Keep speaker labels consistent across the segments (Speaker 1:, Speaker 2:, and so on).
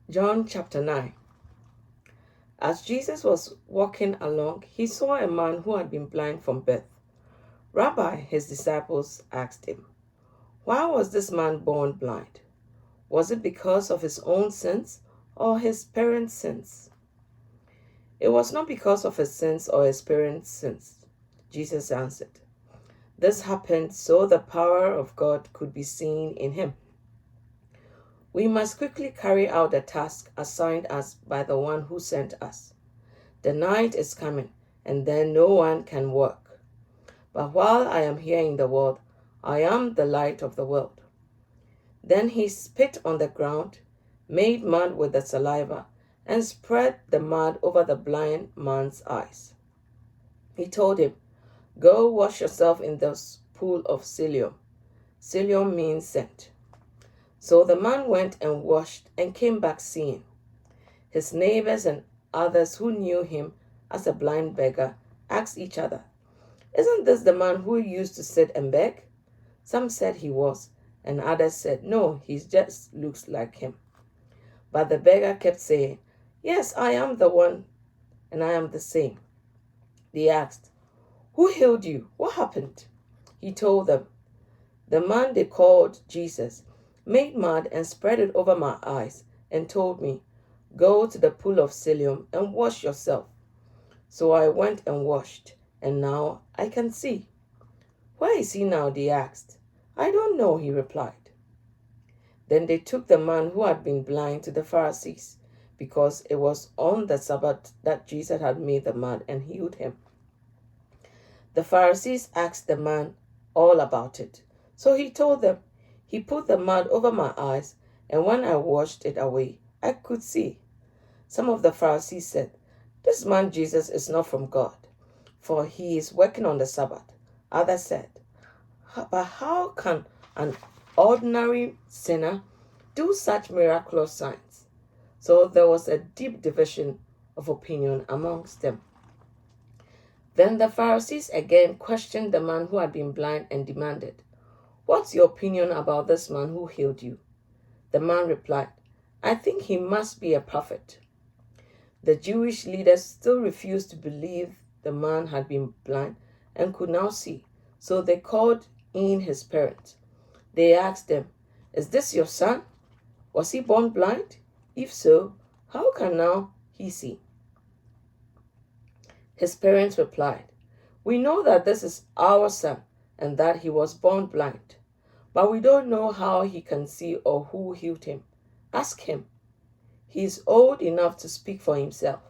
Speaker 1: John chapter 9. As Jesus was walking along, he saw a man who had been blind from birth. Rabbi, his disciples asked him, why was this man born blind? Was it because of his own sins or his parents' sins? It was not because of his sins or his parents' sins, Jesus answered. This happened so the power of God could be seen in him. We must quickly carry out the task assigned us by the one who sent us. The night is coming, and then no one can work. But while I am here in the world, I am the light of the world. Then he spit on the ground, made mud with the saliva, and spread the mud over the blind man's eyes. He told him, go wash yourself in the pool of Siloam. Siloam means sent. So the man went and washed and came back seeing. His neighbors and others who knew him as a blind beggar asked each other, isn't this the man who used to sit and beg? Some said he was, and others said, no, he just looks like him. But the beggar kept saying, yes, I am the one, and I am the same. They asked, who healed you? What happened? He told them, the man they called Jesus made mud and spread it over my eyes and told me, go to the pool of Siloam and wash yourself. So I went and washed, and now I can see. Where is he now? They asked. I don't know, he replied. Then they took the man who had been blind to the Pharisees, because it was on the Sabbath that Jesus had made the mud and healed him. The Pharisees asked the man all about it. So he told them, he put the mud over my eyes, and when I washed it away, I could see. Some of the Pharisees said, this man Jesus is not from God, for he is working on the Sabbath. Others said, but how can an ordinary sinner do such miraculous signs? So there was a deep division of opinion amongst them. Then the Pharisees again questioned the man who had been blind and demanded, what's your opinion about this man who healed you? The man replied, I think he must be a prophet. The Jewish leaders still refused to believe the man had been blind and could now see, so they called in his parents. They asked them, is this your son? Was he born blind? If so, how can now he see? His parents replied, we know that this is our son and that he was born blind, but we don't know how he can see or who healed him. Ask him. He is old enough to speak for himself.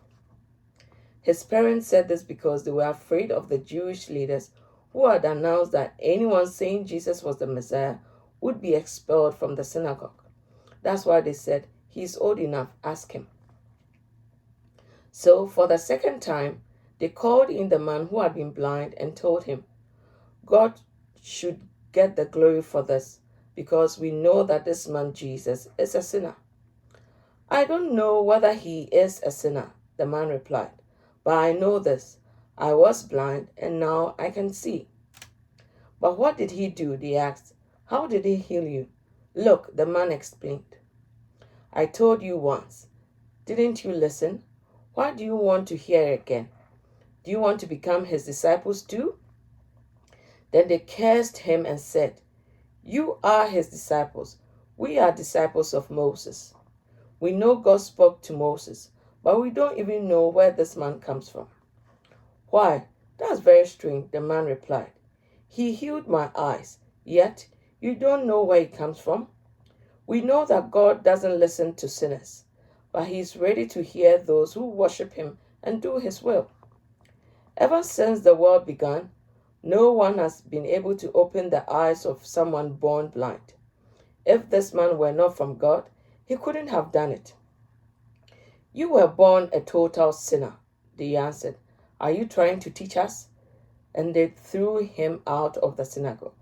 Speaker 1: His parents said this because they were afraid of the Jewish leaders who had announced that anyone saying Jesus was the Messiah would be expelled from the synagogue. That's why they said, he is old enough, ask him. So for the second time, they called in the man who had been blind and told him, God should get the glory for this, because we know that this man Jesus is a sinner. I don't know whether he is a sinner, the man replied, but I know this, I was blind and now I can see. But what did he do? They asked. How did he heal you? Look, the man explained. I told you once. Didn't you listen? Why do you want to hear it again? Do you want to become his disciples too? Then they cursed him and said, you are his disciples. We are disciples of Moses. We know God spoke to Moses, but we don't even know where this man comes from. Why, that's very strange, the man replied. He healed my eyes, yet you don't know where he comes from? We know that God doesn't listen to sinners, but he is ready to hear those who worship him and do his will. Ever since the world began, no one has been able to open the eyes of someone born blind. If this man were not from God, he couldn't have done it. You were born a total sinner, they answered. Are you trying to teach us? And they threw him out of the synagogue.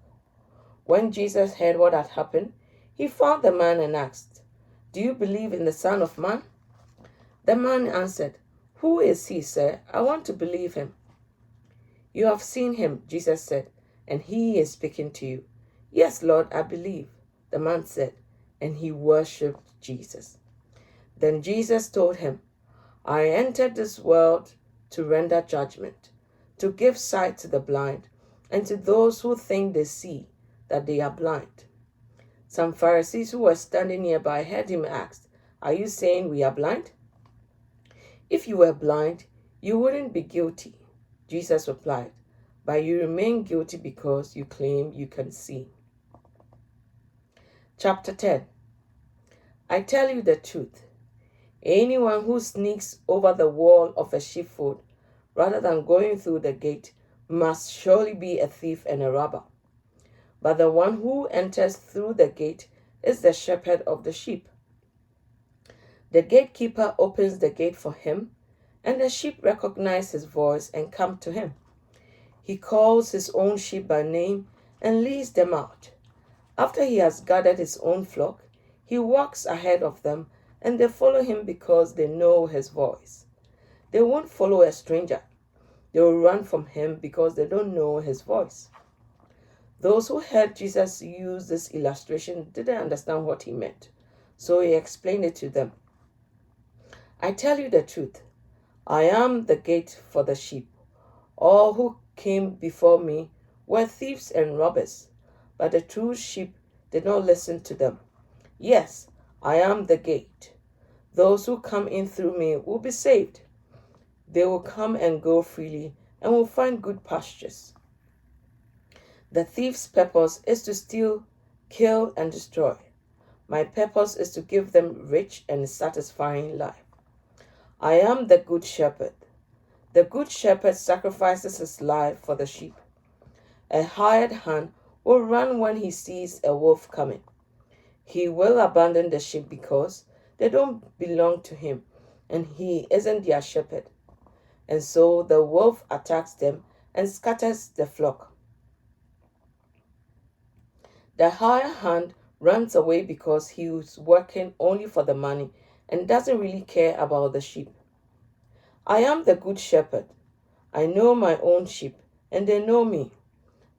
Speaker 1: When Jesus heard what had happened, he found the man and asked, do you believe in the Son of Man? The man answered, who is he, sir? I want to believe him. You have seen him, Jesus said, and he is speaking to you. Yes, Lord, I believe, the man said, and he worshipped Jesus. Then Jesus told him, I entered this world to render judgment, to give sight to the blind, and to those who think they see that they are blind. Some Pharisees who were standing nearby heard him ask, Are you saying we are blind? If you were blind, you wouldn't be guilty. Jesus replied, But you remain guilty because you claim you can see. Chapter 10. I tell you the truth. Anyone who sneaks over the wall of a sheepfold rather than going through the gate must surely be a thief and a robber. But the one who enters through the gate is the shepherd of the sheep. The gatekeeper opens the gate for him, and the sheep recognize his voice and come to him. He calls his own sheep by name and leads them out. After he has gathered his own flock, he walks ahead of them, and they follow him because they know his voice. They won't follow a stranger. They will run from him because they don't know his voice. Those who heard Jesus use this illustration didn't understand what he meant, so he explained it to them. I tell you the truth. I am the gate for the sheep. All who came before me were thieves and robbers, but the true sheep did not listen to them. Yes, I am the gate. Those who come in through me will be saved. They will come and go freely and will find good pastures. The thief's purpose is to steal, kill, and destroy. My purpose is to give them rich and satisfying life. I am the good shepherd. The good shepherd sacrifices his life for the sheep. A hired hand will run when he sees a wolf coming. He will abandon the sheep because they don't belong to him, and he isn't their shepherd. And so the wolf attacks them and scatters the flock. The hired hand runs away because he is working only for the money and doesn't really care about the sheep. I am the good shepherd. I know my own sheep, and they know me,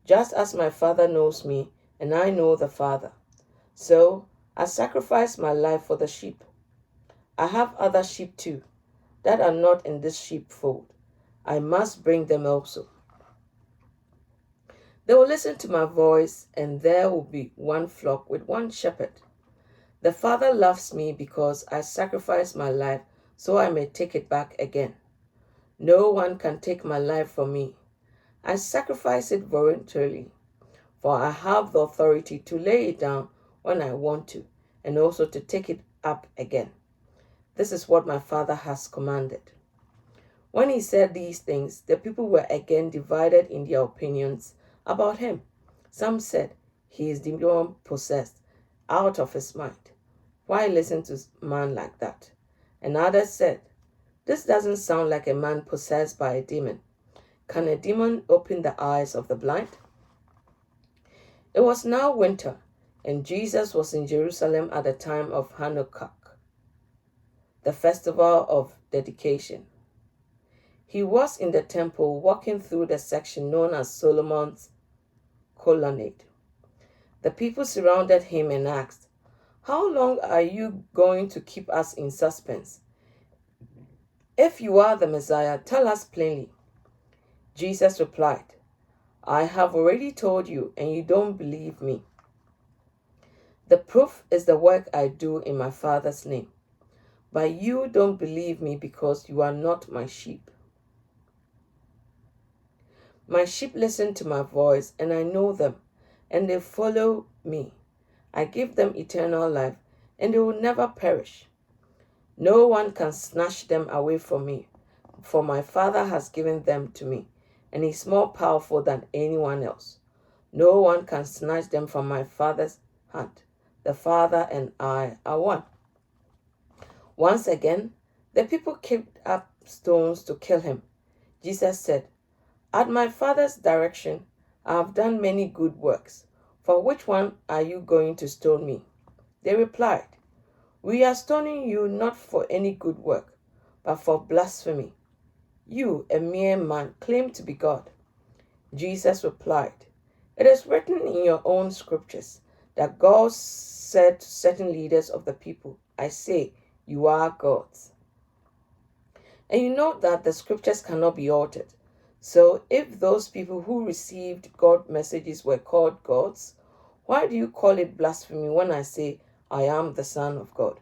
Speaker 1: just as my Father knows me, and I know the Father. So I sacrifice my life for the sheep. I have other sheep too, that are not in this sheepfold. I must bring them also. They will listen to my voice, and there will be one flock with one shepherd. The Father loves me because I sacrifice my life so I may take it back again. No one can take my life from me. I sacrifice it voluntarily, for I have the authority to lay it down when I want to, and also to take it up again. This is what my Father has commanded. When he said these things, the people were again divided in their opinions about him. Some said, He is demon-possessed, out of his mind. Why listen to a man like that? And others said, This doesn't sound like a man possessed by a demon. Can a demon open the eyes of the blind? It was now winter, and Jesus was in Jerusalem at the time of Hanukkah, the festival of dedication. He was in the temple walking through the section known as Solomon's colonnade. The people surrounded him and asked, How long are you going to keep us in suspense? If you are the Messiah, tell us plainly. Jesus replied, I have already told you, and you don't believe me. The proof is the work I do in my Father's name. But you don't believe me because you are not my sheep. My sheep listen to my voice, and I know them, and they follow me. I give them eternal life, and they will never perish. No one can snatch them away from me, for my Father has given them to me, and he is more powerful than anyone else. No one can snatch them from my Father's hand. The Father and I are one. Once again, the people kicked up stones to kill him. Jesus said, At my Father's direction, I have done many good works. For which one are you going to stone me? They replied, We are stoning you not for any good work, but for blasphemy. You, a mere man, claim to be God. Jesus replied, It is written in your own scriptures that God said to certain leaders of the people, I say, You are God's. And you know that the scriptures cannot be altered. So if those people who received God messages were called gods, why do you call it blasphemy when I say I am the Son of God?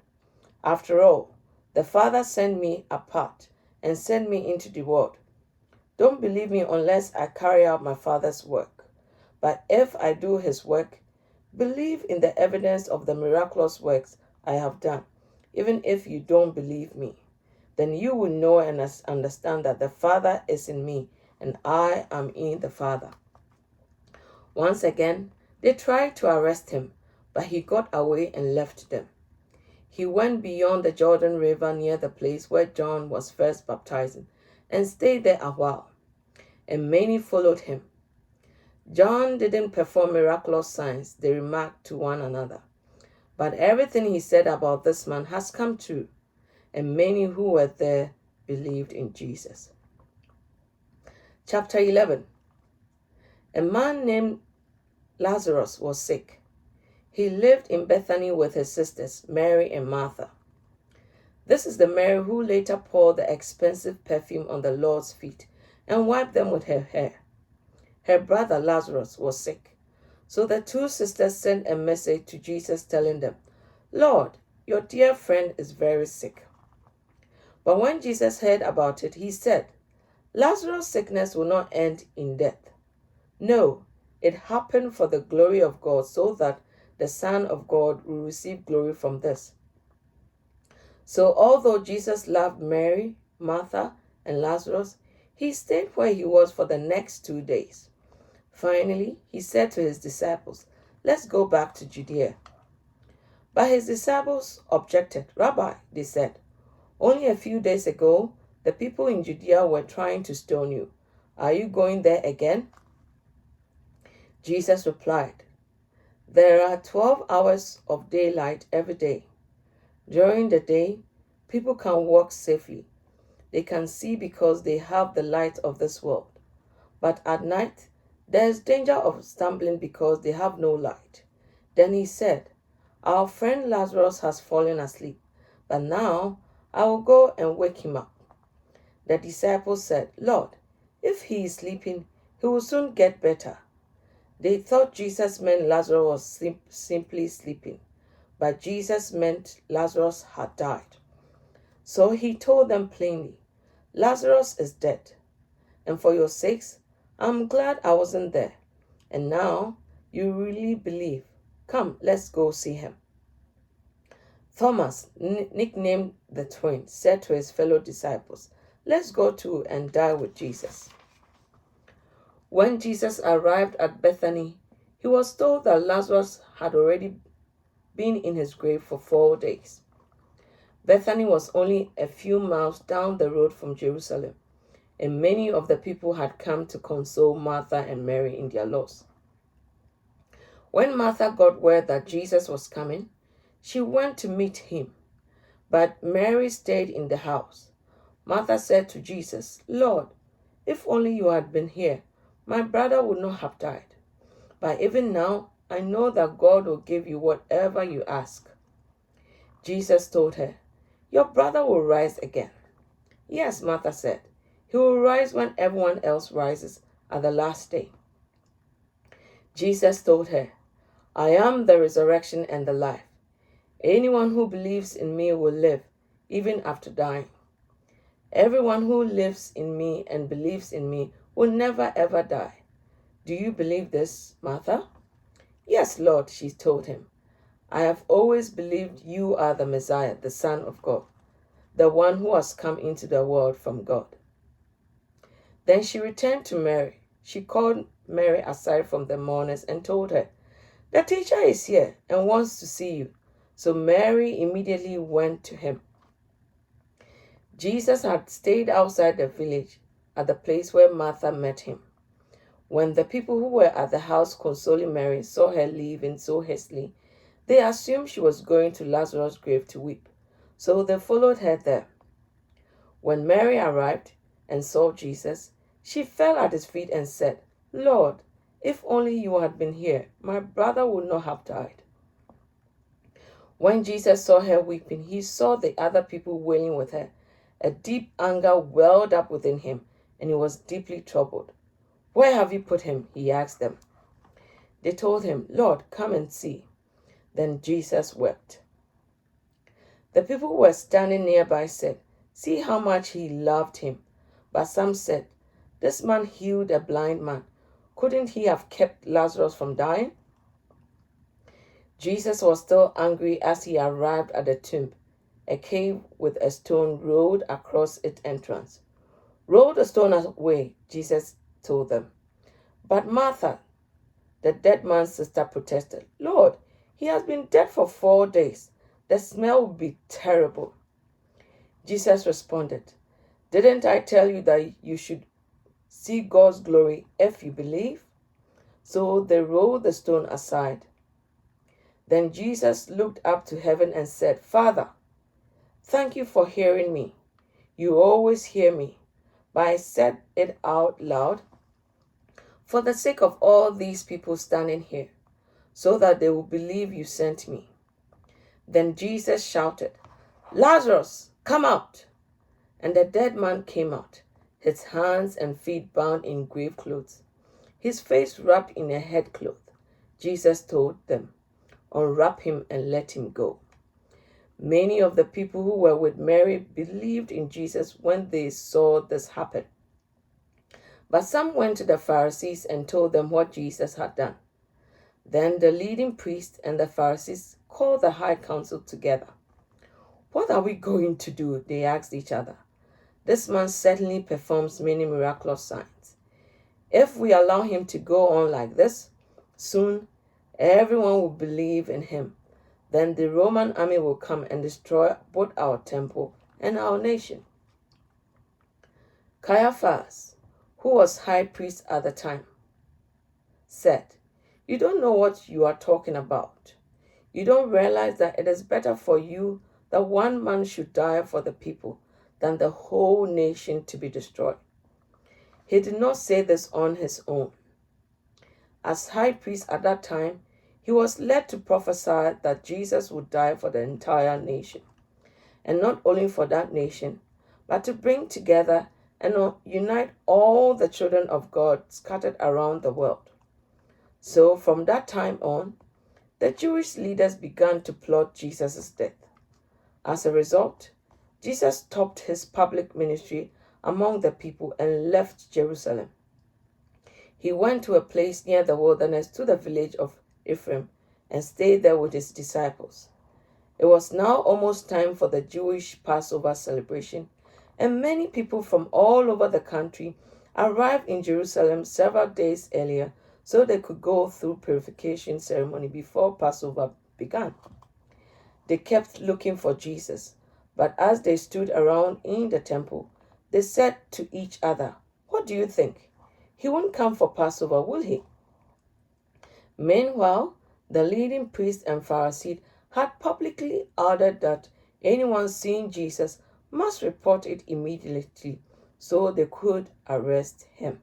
Speaker 1: After all, the Father sent me apart and sent me into the world. Don't believe me unless I carry out my Father's work. But if I do his work, believe in the evidence of the miraculous works I have done, even if you don't believe me. Then you will know and understand that the Father is in me and I am in the Father. Once again, they tried to arrest him, but he got away and left them. He went beyond the Jordan River near the place where John was first baptizing and stayed there a while, and many followed him. John didn't perform miraculous signs, they remarked to one another. But everything he said about this man has come true, and many who were there believed in Jesus. Chapter 11. A man named Lazarus was sick. He lived in Bethany with his sisters, Mary and Martha. This is the Mary who later poured the expensive perfume on the Lord's feet and wiped them with her hair. Her brother Lazarus was sick. So the two sisters sent a message to Jesus telling them, "Lord, your dear friend is very sick." But when Jesus heard about it, he said, "Lazarus' sickness will not end in death. No, it happened for the glory of God, so that the Son of God will receive glory from this." So although Jesus loved Mary, Martha, and Lazarus, he stayed where he was for the next 2 days. Finally, he said to his disciples, "Let's go back to Judea." But his disciples objected. "Rabbi," they said, "only a few days ago, the people in Judea were trying to stone you. Are you going there again?" Jesus replied, "There are 12 hours of daylight every day. During the day, people can walk safely. They can see because they have the light of this world. But at night, there is danger of stumbling because they have no light." Then he said, "Our friend Lazarus has fallen asleep, but now I will go and wake him up." The disciples said, "Lord, if he is sleeping, he will soon get better." They thought Jesus meant Lazarus was simply sleeping, but Jesus meant Lazarus had died. So he told them plainly, "Lazarus is dead, and for your sakes, I'm glad I wasn't there. And now you really believe. Come, let's go see him." Thomas, nicknamed the twin, said to his fellow disciples, "Let's go too and die with Jesus." When Jesus arrived at Bethany, he was told that Lazarus had already been in his grave for 4 days. Bethany was only a few miles down the road from Jerusalem, and many of the people had come to console Martha and Mary in their loss. When Martha got word that Jesus was coming, she went to meet him, but Mary stayed in the house. Martha said to Jesus, "Lord, if only you had been here, my brother would not have died. But even now, I know that God will give you whatever you ask." Jesus told her, "Your brother will rise again." "Yes," Martha said, "he will rise when everyone else rises at the last day." Jesus told her, "I am the resurrection and the life. Anyone who believes in me will live, even after dying. Everyone who lives in me and believes in me will never ever die. Do you believe this, Martha?" "Yes, Lord," she told him. "I have always believed you are the Messiah, the Son of God, the one who has come into the world from God." Then she returned to Mary. She called Mary aside from the mourners and told her, "The teacher is here and wants to see you." So Mary immediately went to him. Jesus had stayed outside the village at the place where Martha met him. When the people who were at the house consoling Mary saw her leaving so hastily, they assumed she was going to Lazarus' grave to weep. So they followed her there. When Mary arrived and saw Jesus, she fell at his feet and said, "Lord, if only you had been here, my brother would not have died." When Jesus saw her weeping, he saw the other people wailing with her. A deep anger welled up within him, and he was deeply troubled. "Where have you put him?" he asked them. They told him, "Lord, come and see." Then Jesus wept. The people who were standing nearby said, "See how much he loved him." But some said, "This man healed a blind man. Couldn't he have kept Lazarus from dying?" Jesus was still angry as he arrived at the tomb, a cave with a stone rolled across its entrance. "Roll the stone away," Jesus told them. But Martha, the dead man's sister, protested, "Lord, he has been dead for 4 days. The smell will be terrible." Jesus responded, "Didn't I tell you that you should see God's glory if you believe?" So they rolled the stone aside. Then Jesus looked up to heaven and said, "Father, thank you for hearing me. You always hear me, but I said it out loud for the sake of all these people standing here, so that they will believe you sent me." Then Jesus shouted, "Lazarus, come out!" And the dead man came out, his hands and feet bound in grave clothes, his face wrapped in a headcloth. Jesus told them, "Unwrap him and let him go." Many of the people who were with Mary believed in Jesus when they saw this happen. But some went to the Pharisees and told them what Jesus had done. Then the leading priests and the Pharisees called the high council together. "What are we going to do?" they asked each other. "This man certainly performs many miraculous signs. If we allow him to go on like this, soon everyone will believe in him. Then the Roman army will come and destroy both our temple and our nation." Caiaphas, who was high priest at the time, said, "You don't know what you are talking about. You don't realize that it is better for you that one man should die for the people than the whole nation to be destroyed." He did not say this on his own. As high priest at that time, he was led to prophesy that Jesus would die for the entire nation, and not only for that nation, but to bring together and unite all the children of God scattered around the world. So from that time on, the Jewish leaders began to plot Jesus' death. As a result, Jesus stopped his public ministry among the people and left Jerusalem. He went to a place near the wilderness to the village of Ephraim and stayed there with his disciples. It was now almost time for the Jewish Passover celebration, and many people from all over the country arrived in Jerusalem several days earlier so they could go through purification ceremony before Passover began. They kept looking for Jesus, but as they stood around in the temple, they said to each other, "What do you think? He won't come for Passover, will he?" Meanwhile, the leading priests and Pharisees had publicly ordered that anyone seeing Jesus must report it immediately so they could arrest him.